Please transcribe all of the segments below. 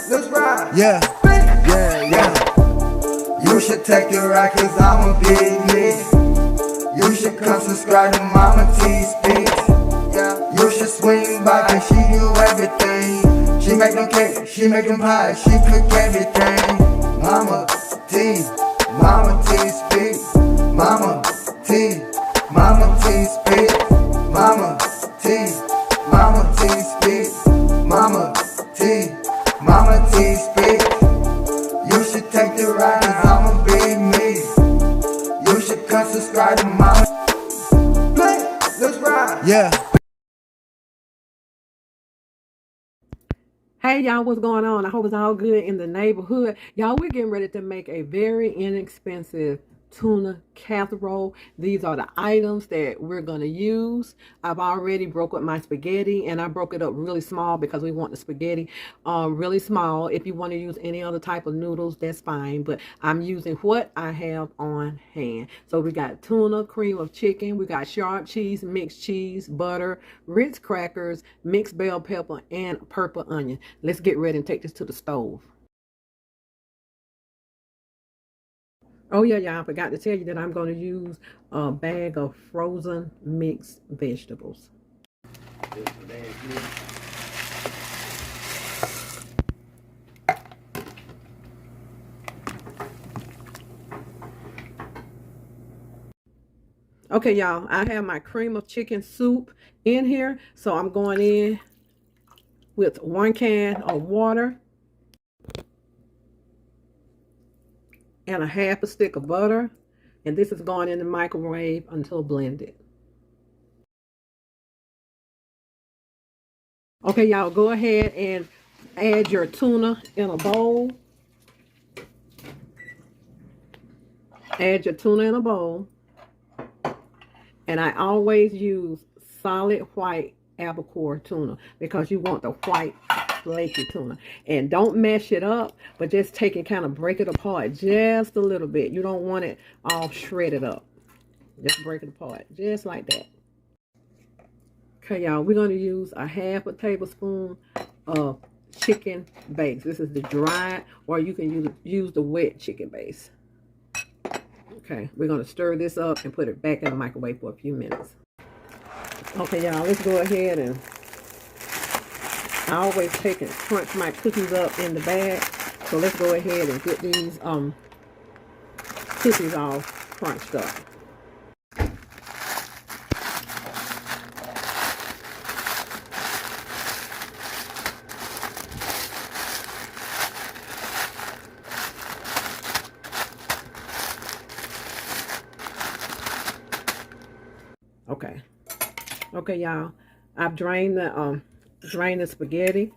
Let's ride. Yeah, You should take the ride cause I'm a big nigga. You should come subscribe to Mama T's Speaks. You should swing by cause she do everything. She make them cake, she make them pies, she cook everything. Mama T, Mama T Speaks. Mama T, Mama T Speaks. Mama T, Mama T Speaks. Mama T, Mama T Speaks. You should take the ride cause I'm a big me. You should come subscribe to Mama. Let's ride. yeah. Hey y'all, what's going on? I hope it's all good in the neighborhood. Y'all, we're getting ready to make a very inexpensive tuna casserole. These are the items that we're going to use. I've already broke up my spaghetti, and I broke it up really small because we want the spaghetti really small. If you want to use any other type of noodles, that's fine, but I'm using what I have on hand. So we got tuna, cream of chicken, we got sharp cheese, mixed cheese, butter, Ritz crackers, mixed bell pepper, and purple onion. Let's get ready and take this to the stove. Oh yeah, y'all, I forgot to tell you that I'm going to use a bag of frozen mixed vegetables. Okay, y'all, I have my cream of chicken soup in here, so I'm going in with 1 can of water and a half a stick of butter, and this is going in the microwave until blended. Okay, y'all, go ahead and add your tuna in a bowl. Add your tuna in a bowl. And I always use solid white albacore tuna because you want the white flaky tuna. And don't mash it up, but just take it, kind of break it apart just a little bit. You don't want it all shredded up. Just break it apart just like that. Okay, y'all, we're going to use a half a tablespoon of chicken base. This is the dried, or you can use the wet chicken base. Okay, we're going to stir this up and put it back in the microwave for a few minutes. Okay, y'all, let's go ahead and I always take and crunch my cookies up in the bag. So let's go ahead and get these cookies all crunched up. Okay, y'all, I've drained the spaghetti,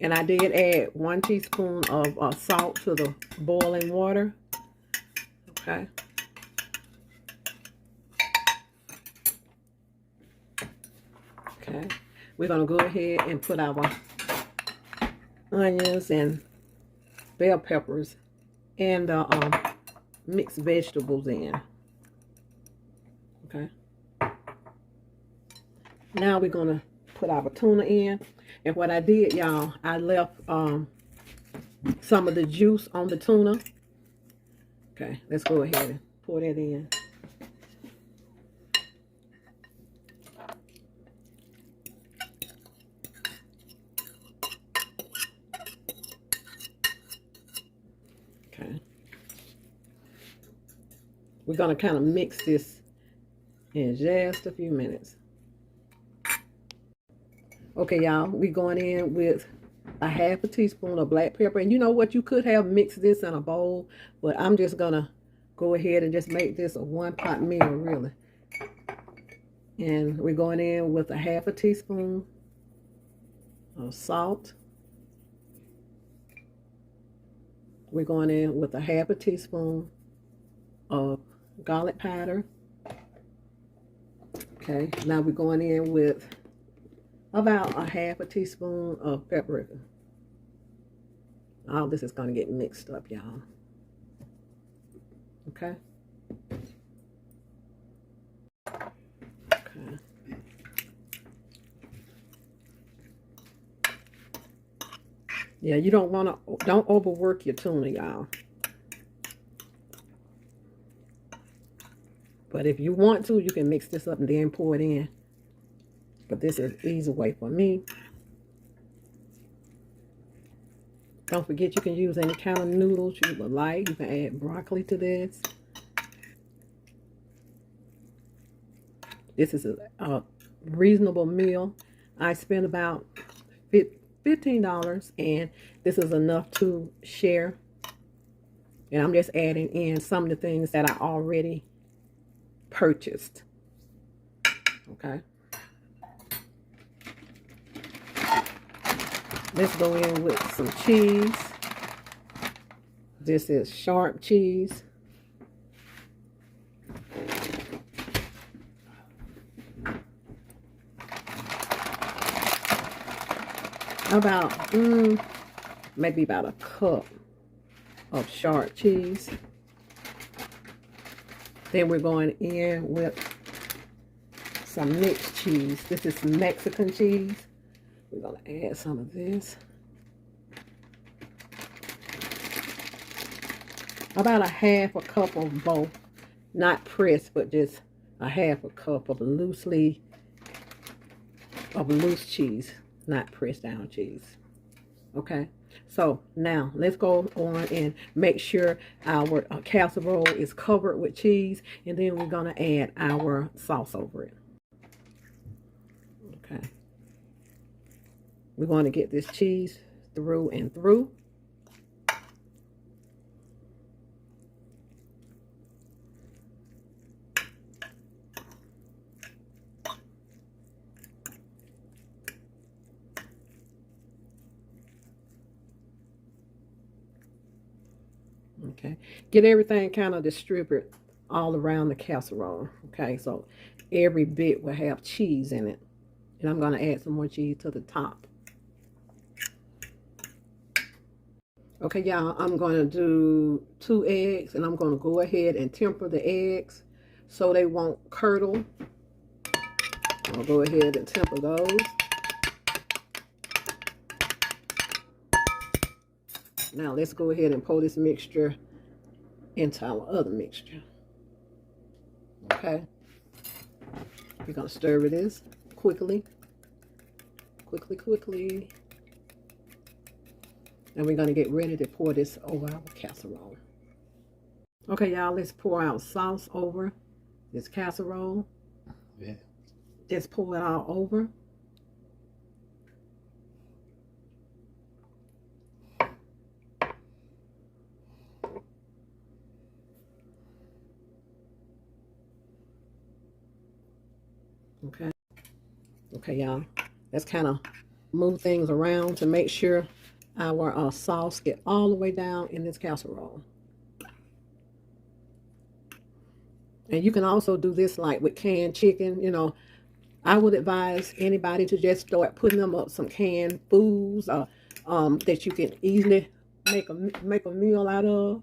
and I did add 1 teaspoon of salt to the boiling water. Okay. Okay, we're gonna go ahead and put our onions and bell peppers and the mixed vegetables in. Okay. Now we're going to put our tuna in. And what I did, y'all, I left some of the juice on the tuna. Okay, let's go ahead and pour that in. Okay. We're going to kind of mix this in just a few minutes. Okay, y'all, we're going in with a half a teaspoon of black pepper. And you know what? You could have mixed this in a bowl, but I'm just going to go ahead and just make this a one-pot meal, really. And we're going in with a half a teaspoon of salt. We're going in with a half a teaspoon of garlic powder. Okay, now we're going in with about a half a teaspoon of paprika. All this is going to get mixed up, y'all. Okay. Okay. Yeah, you don't overwork your tuna, y'all. But if you want to, you can mix this up and then pour it in. But this is the easy way for me. Don't forget you can use any kind of noodles you would like. You can add broccoli to this. This is a reasonable meal. I spent about $15 and this is enough to share. And I'm just adding in some of the things that I already purchased. Okay. Let's go in with some cheese. This is sharp cheese. About, maybe about a cup of sharp cheese. Then we're going in with some mixed cheese. This is Mexican cheese. We're going to add some of this. About a half a cup of both. Not pressed, but just a half a cup of loose cheese. Not pressed down cheese. Okay. So now let's go on and make sure our casserole is covered with cheese. And then we're going to add our sauce over it. Okay. We're going to get this cheese through and through. Okay, get everything kind of distributed all around the casserole. Okay, so every bit will have cheese in it. And I'm going to add some more cheese to the top. Okay, y'all, I'm going to do 2 eggs, and I'm going to go ahead and temper the eggs so they won't curdle. I'll go ahead and temper those. Now let's go ahead and pour this mixture into our other mixture. Okay. We're going to stir with this quickly. Quickly. And we're going to get ready to pour this over our casserole. Okay, y'all, let's pour our sauce over this casserole. Yeah. Just pour it all over. Okay, y'all. Let's kind of move things around to make sure our sauce get all the way down in this casserole. And you can also do this like with canned chicken. You know, I would advise anybody to just start putting them up some canned foods that you can easily make a meal out of.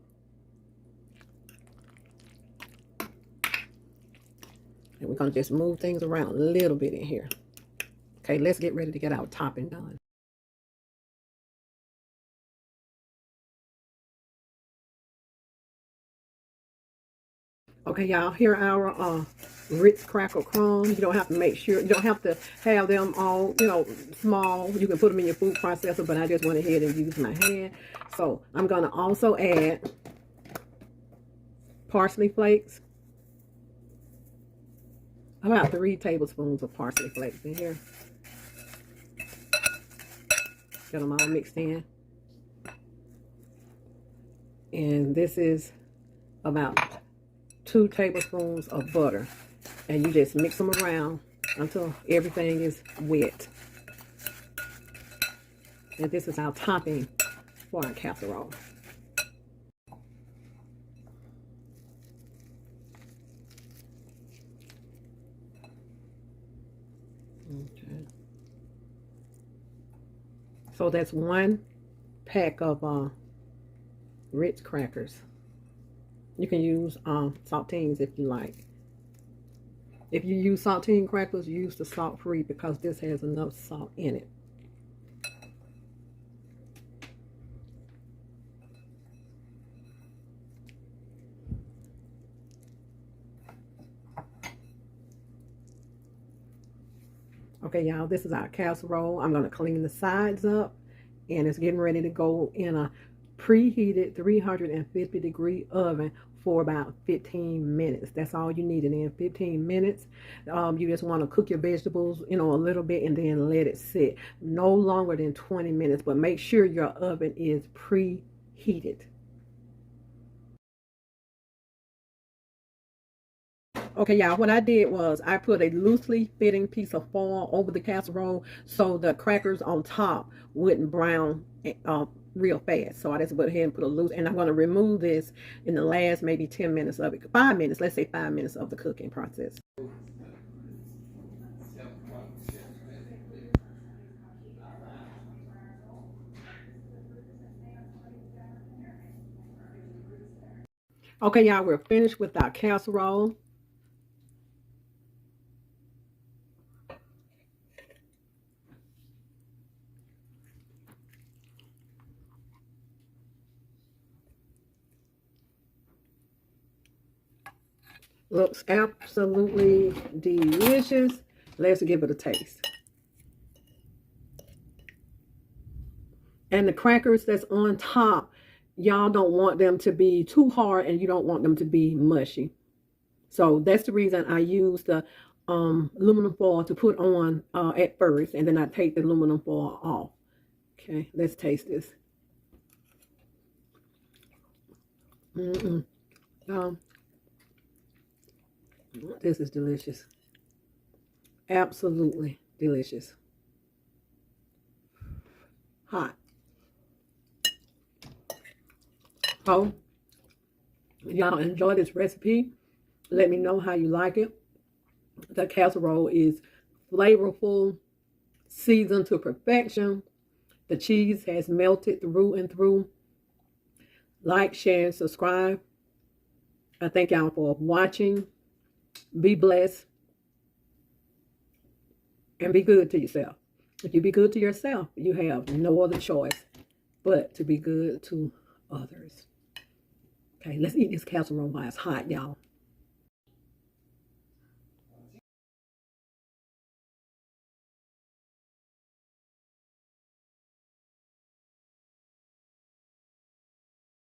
And we're going to just move things around a little bit in here. Okay, let's get ready to get our topping done. Okay, y'all, here are our Ritz cracker crumbs. You don't have to you don't have to have them all, small. You can put them in your food processor, but I just went ahead and used my hand. So I'm going to also add parsley flakes. About 3 tablespoons of parsley flakes in here. Get them all mixed in. And this is about 2 tablespoons of butter. And you just mix them around until everything is wet. And this is our topping for our casserole. Okay. So that's 1 pack of Ritz crackers. You can use saltines if you like. If you use saltine crackers, use the salt-free because this has enough salt in it. Okay, y'all, this is our casserole. I'm going to clean the sides up, and it's getting ready to go in a preheated 350-degree oven for about 15 minutes. That's all you need. And in 15 minutes, you just want to cook your vegetables, a little bit, and then let it sit. No longer than 20 minutes, but make sure your oven is preheated. Okay, y'all, what I did was I put a loosely fitting piece of foil over the casserole so the crackers on top wouldn't brown real fast. So I just went ahead and put a loose, and I'm going to remove this in the last maybe 10 minutes of it. 5 minutes, let's say 5 minutes of the cooking process. Okay, y'all, we're finished with our casserole. Looks absolutely delicious. Let's give it a taste. And the crackers that's on top, y'all don't want them to be too hard, and you don't want them to be mushy. So that's the reason I use the aluminum foil to put on at first, and then I take the aluminum foil off. Okay, let's taste this. This is delicious. Absolutely delicious. Hot. So, y'all enjoy this recipe. Let me know how you like it. The casserole is flavorful, seasoned to perfection. The cheese has melted through and through. Like, share, and subscribe. I thank y'all for watching. Be blessed. And be good to yourself. If you be good to yourself, you have no other choice but to be good to others. Okay, let's eat this casserole while it's hot, y'all.